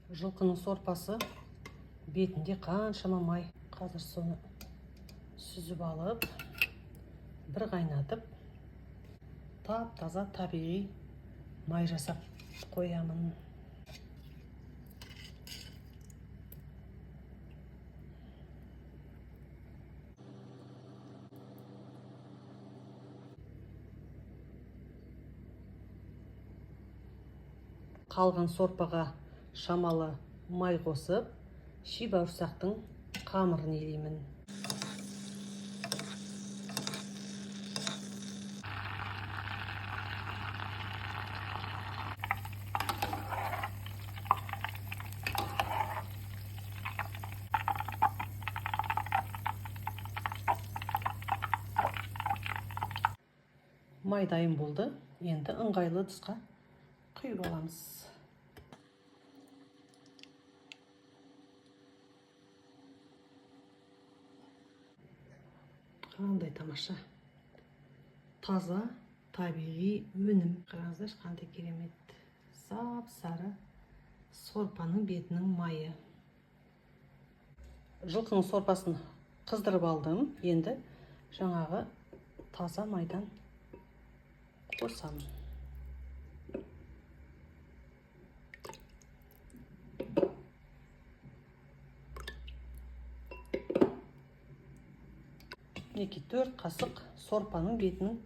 Жылқының сорпасы бетінде қаншама май. Қазір соны сүзіп алып, бір қайнатып, тап-таза табиғи май жасап қоямын. Қалған сорпаға шамалы май қосып, ши бауырсақтың қамырын елеймін. Май дайын болды. Енді ыңғайлы ыдысқа құйып аламыз. Қандай тамаша. Таза, табиғи өнім. Қараңыздар, қандай керемет. Сап-сары сорпаның бетінің майы. Жылқының сорпасын қыздырып алдым. Енді жаңағы таза майдан қосамын. Неке 4 қасық сорпаның бетінің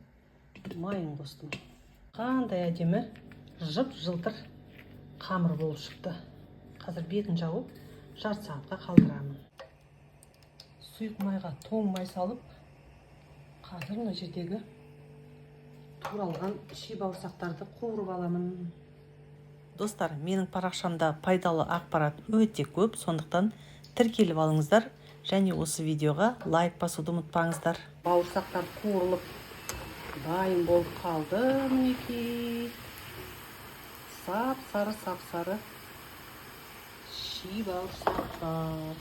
майын қостым. Қандай әдемі жып-жылтыр қамыр болып шықты. Қазір бетін жауып, жарты сағатқа қалдырамын. Сұйық майға тоң май салып, қазір мына жердегі туралған ши бауырсақтарды қуырып аламын. Достар, менің парақшамда пайдалы ақпарат өте көп, сондықтан тіркеліп алыңыздар және осы видеоға лайк басуды ұмытпаңыздар. Бауырсақтар қуырылып дайын болып қалды. Мінекей сап-сары ши бауырсақтар.